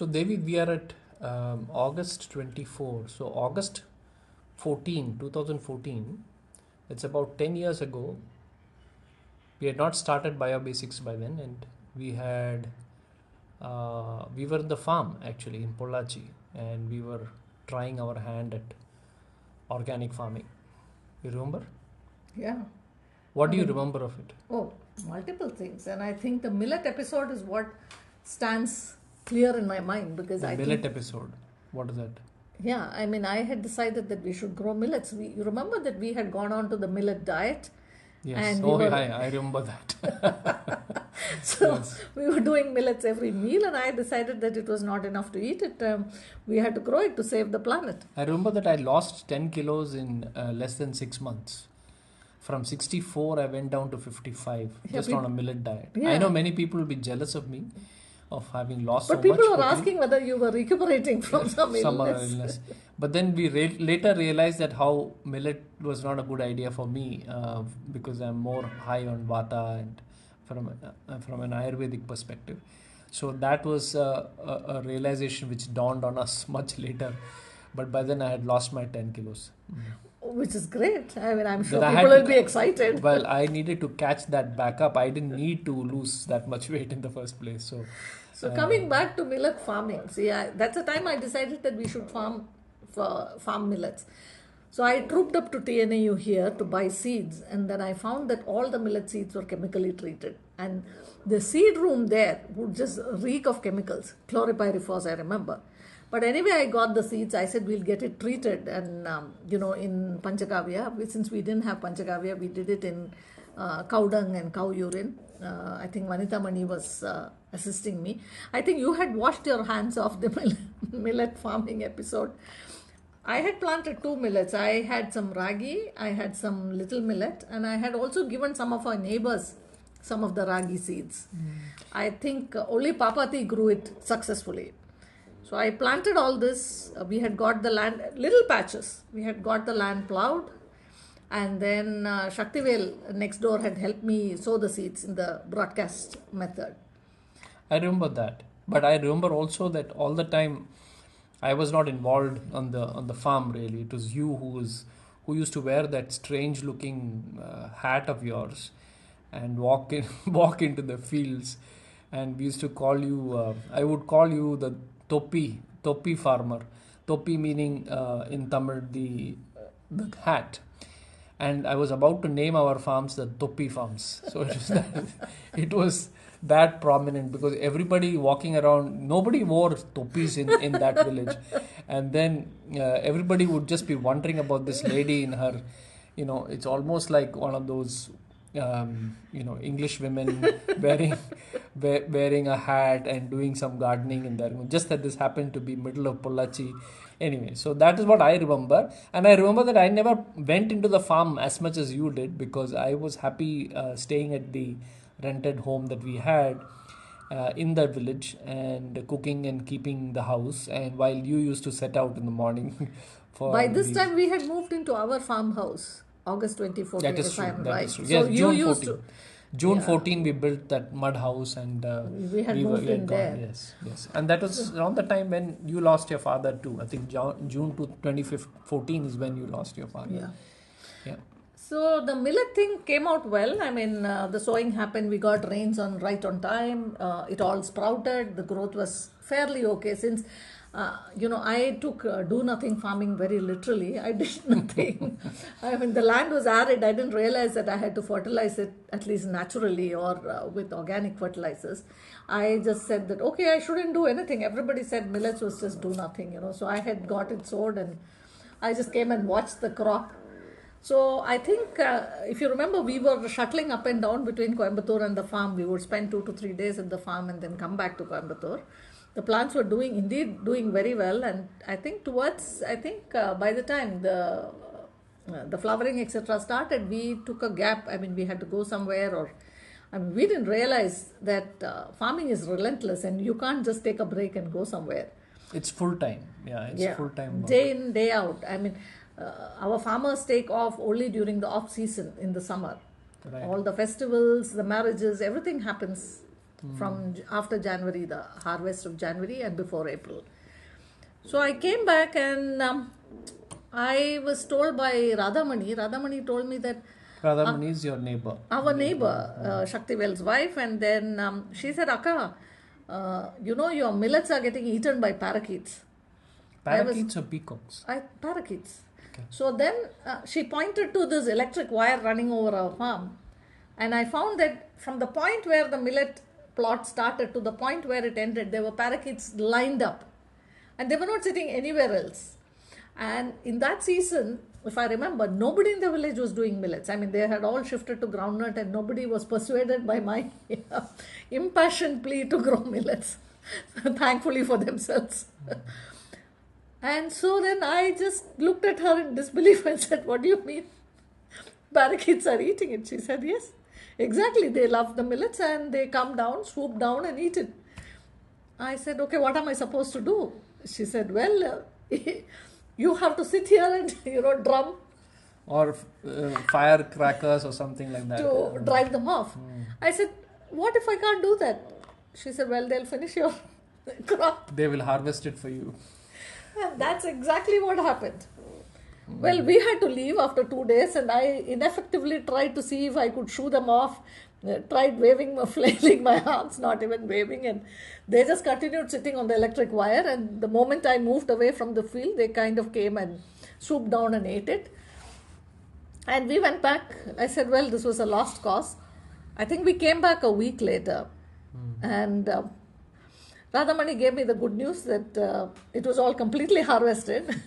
So Devi, we are at August 24. So August 14, 2014, it's about 10 years ago. We had not started biobasics by then, and we were in the farm actually in Pollachi, and we were trying our hand at organic farming. You remember? Yeah. What do you remember of it? Oh, multiple things. And I think the millet episode is what stands clear in my mind because The millet episode. What is that? Yeah, I mean, I had decided that we should grow millets. You remember that we had gone on to the millet diet? Yes. And yeah, I remember that. So Yes. we were doing millets every meal, and I decided that it was not enough to eat it. We had to grow it to save the planet. I remember that I lost 10 kilos in less than 6 months. From 64, I went down to 55 just on a millet diet. Yeah. I know many people will be jealous of me of having lost But so people much. were quickly. asking whether you were recuperating from some Other illness. illness. But then we later realized that how millet was not a good idea for me because I'm more high on vata and from an Ayurvedic perspective. So that was a realization which dawned on us much later. But by then I had lost my 10 kilos. Which is great. I mean, I'm sure Then I people had will to- be excited. Well, I needed to catch that back up. I didn't need to lose that much weight in the first place. So coming back to millet farming, that's the time I decided that we should farm millets. So I trooped up to TNAU here to buy seeds, and then I found that all the millet seeds were chemically treated, and the seed room there would just reek of chemicals, chlorpyrifos, I remember. But anyway, I got the seeds. I said we'll get it treated, and in Panchagavya, since we didn't have Panchagavya, we did it in cow dung and cow urine. I think Vanita Mani was assisting me. I think you had washed your hands off the millet farming episode. I had planted 2 millets. I had some ragi, I had some little millet, and I had also given some of our neighbors some of the ragi seeds. I think only Papati grew it successfully. So I planted all this. We had got the land, little patches. We had got the land plowed. And then Shaktivel next door had helped me sow the seeds in the broadcast method. I remember that. But I remember also that all the time I was not involved on the farm really. It was you who used to wear that strange looking hat of yours and walk into the fields, and we used to call you I would call you the Topi farmer. Topi meaning in Tamil the hat. And I was about to name our farms the Topi farms. So it was that prominent because everybody walking around, nobody wore topis in that village. And then everybody would just be wondering about this lady in her, it's almost like one of those, English women wearing a hat and doing some gardening in there. Just that this happened to be middle of Pollachi. Anyway, so that is what I remember. And I remember that I never went into the farm as much as you did because I was happy staying at the rented home that we had in that village and cooking and keeping the house. And while you used to set out in the morning for... By this time, we had moved into our farmhouse, August 2014, That is if true. I'm That right. is true. So Yes, you June used 14. to... June 14, we built that mud house and We had moved in gone. there. Yes. And that was around the time when you lost your father too. I think June 2014 is when you lost your father. Yeah. So the millet thing came out well. I mean, the sowing happened. We got rains right on time. It all sprouted. The growth was fairly okay. Since I took do nothing farming very literally. I did nothing. I mean, the land was arid. I didn't realize that I had to fertilize it at least naturally or with organic fertilizers. I just said that okay, I shouldn't do anything. Everybody said millets was just do nothing. So I had got it sowed and I just came and watched the crop. So I think if you remember, we were shuttling up and down between Coimbatore and the farm. We would spend 2 to 3 days at the farm and then come back to Coimbatore. The plants were doing very well, and I think by the time the flowering etc. started, we took a gap. I mean, we had to go somewhere, we didn't realize that farming is relentless, and you can't just take a break and go somewhere. It's full time. Yeah, it's full time. Day in, day out. I mean, our farmers take off only during the off season in the summer. Right. All the festivals, the marriages, everything happens from after January, the harvest of January and before April. So I came back and I was told by Radhamani. Radhamani told me that Radhamani is your neighbor. our neighbor, Shaktivel's wife, and then she said, Akka, your millets are getting eaten by parakeets. Parakeets or peacocks? Parakeets. Okay. So then she pointed to this electric wire running over our farm. And I found that from the point where the millet plot started to the point where it ended, there were parakeets lined up. And they were not sitting anywhere else. And in that season, if I remember, nobody in the village was doing millets. I mean, they had all shifted to groundnut and nobody was persuaded by my impassioned plea to grow millets. Thankfully for themselves. And so then I just looked at her in disbelief and said, what do you mean? Parakeets are eating it. She said, yes, exactly. They love the millets and they come down, swoop down and eat it. I said, okay, what am I supposed to do? She said, well, you have to sit here and, drum. Or firecrackers or something like that. To drive them off. I said, what if I can't do that? She said, well, they'll finish your crop. They will harvest it for you. And that's exactly what happened. Well, we had to leave after 2 days and I ineffectively tried to see if I could shoo them off. Tried flailing my arms, not even waving, and they just continued sitting on the electric wire. And the moment I moved away from the field, they kind of came and swooped down and ate it. And we went back. I said, well, this was a lost cause. I think we came back a week later. And Radhamani gave me the good news that it was all completely harvested.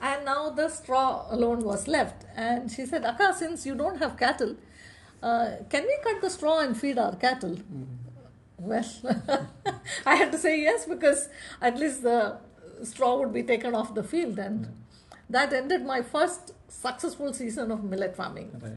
And now the straw alone was left. And she said, Akka, since you don't have cattle, can we cut the straw and feed our cattle? Well, I had to say yes, because at least the straw would be taken off the field. And that ended my first successful season of millet farming. Right.